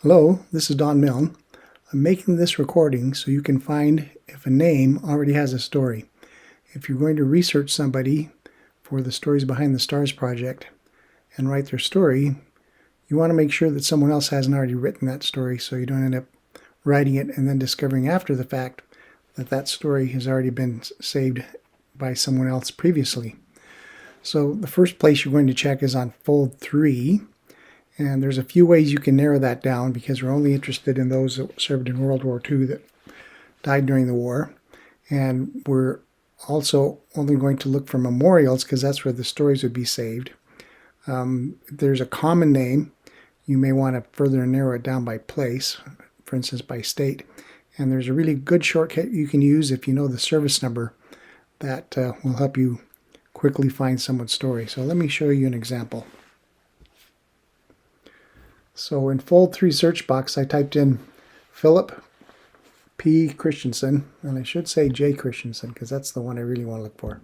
Hello, this is Don Milne. I'm making this recording so you can find if a name already has a story. If you're going to research somebody for the Stories Behind the Stars project and write their story, you want to make sure that someone else hasn't already written that story so you don't end up writing it and then discovering after the fact that that story has already been saved by someone else previously. So the first place you're going to check is on Fold3. And there's a few ways you can narrow that down because we're only interested in those that served in World War II that died during the war. And we're also only going to look for memorials because that's where the stories would be saved. If there's a common name, you may want to further narrow it down by place, for instance, by state. And there's a really good shortcut you can use if you know the service number that will help you quickly find someone's story. So let me show you an example. So in Fold3 search box, I typed in Philip P. Christensen, and I should say J. Christensen because that's the one I really want to look for.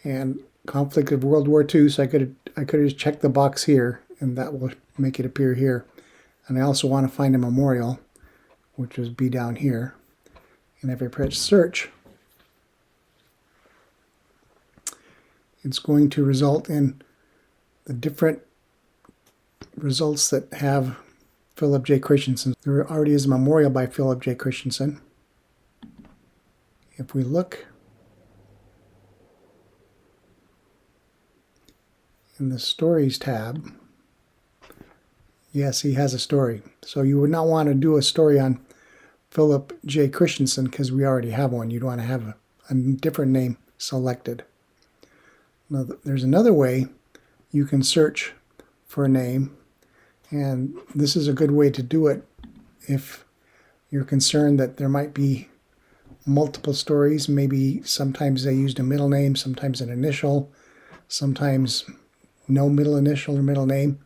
And conflict of World War II, so I could have just checked the box here, and that will make it appear here. And I also want to find a memorial, which would be down here. And if I press search, it's going to result in the different results that have Philip J. Christensen. There already is a memorial by Philip J. Christensen. If we look in the Stories tab, yes, he has a story. So you would not want to do a story on Philip J. Christensen because we already have one. You'd want to have a different name selected. Now, there's another way you can search for a name, and this is a good way to do it if you're concerned that there might be multiple stories. Maybe sometimes they used a middle name, sometimes an initial, sometimes no middle initial or middle name.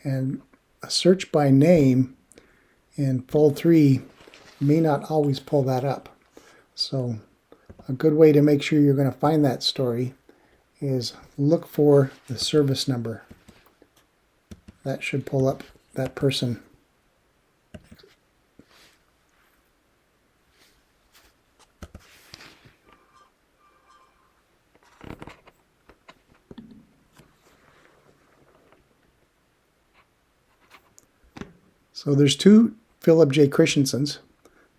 And a search by name in Fold3 may not always pull that up. So a good way to make sure you're going to find that story is look for the service number. That should pull up that person. So there's two Philip J. Christensens.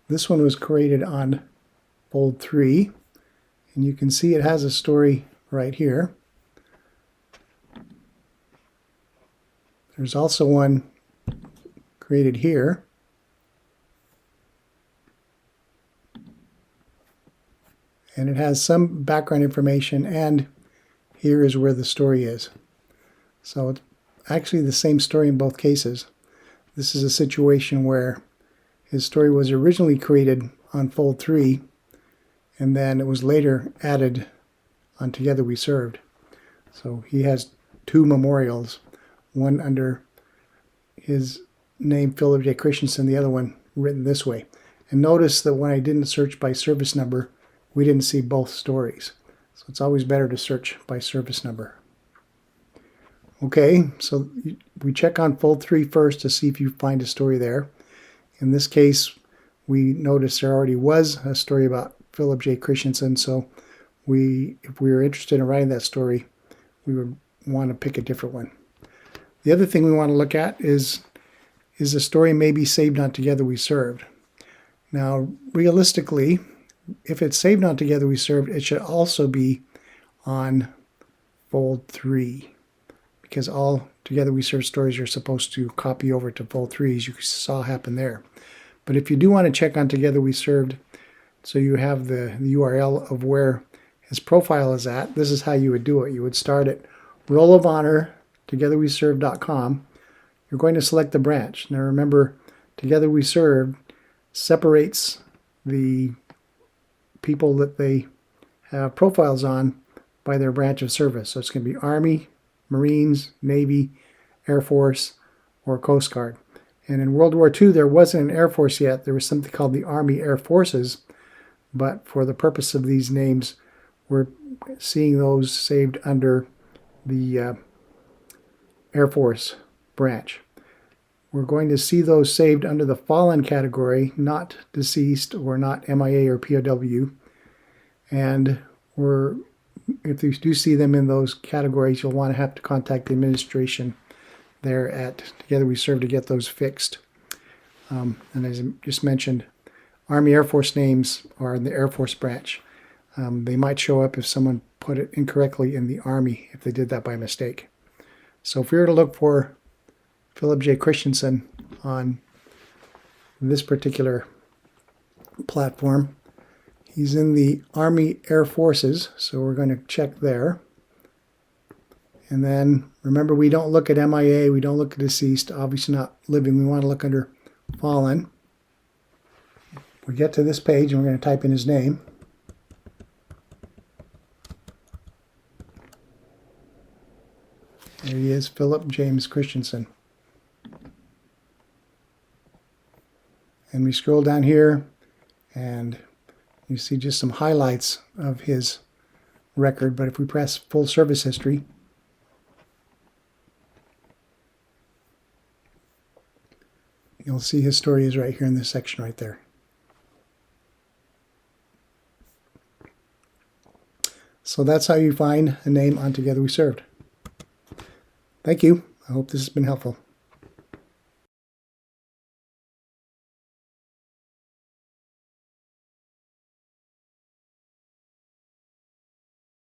This one was created on Fold3, and you can see it has a story right here. There's also one created here. And it has some background information, and here is where the story is. So it's actually the same story in both cases. This is a situation where his story was originally created on Fold3, and then it was later added on Together We Served. So he has two memorials, one under his name, Philip J. Christensen, the other one written this way. And notice that when I didn't search by service number, we didn't see both stories. So it's always better to search by service number. Okay, so we check on Fold3 first to see if you find a story there. In this case, we notice there already was a story about Philip J. Christensen, so if we were interested in writing that story, we would want to pick a different one. The other thing we want to look at is the story may be saved on Together We Served. Now, realistically, if it's saved on Together We Served, it should also be on Fold3 because all Together We Served stories are supposed to copy over to Fold3, as you saw happen there. But if you do want to check on Together We Served, so you have the URL of where his profile is at, this is how you would do it. You would start at Roll of Honor, togetherweserve.com. You're going to select the branch. Now remember, Together We Serve separates the people that they have profiles on by their branch of service. So it's going to be Army, Marines, Navy, Air Force, or Coast Guard. And in World War II, there wasn't an Air Force yet. There was something called the Army Air Forces. But for the purpose of these names, we're seeing those saved under the Air Force branch. we're going to see those saved under the fallen category, not deceased or not MIA or POW. And if you do see them in those categories, you'll want to have to contact the administration there at Together We Serve to get those fixed. And as I just mentioned, Army Air Force names are in the Air Force branch. They might show up if someone put it incorrectly in the Army, if they did that by mistake. So if we were to look for Philip J. Christensen on this particular platform, he's in the Army Air Forces, so we're going to check there. And then remember, we don't look at MIA, we don't look at deceased, obviously not living. We want to look under fallen. We get to this page and we're going to type in his name. There he is, Philip James Christensen. And we scroll down here and you see just some highlights of his record. But if we press full service history, you'll see his story is right here in this section right there. So that's how you find a name on Together We Served. Thank you. I hope this has been helpful.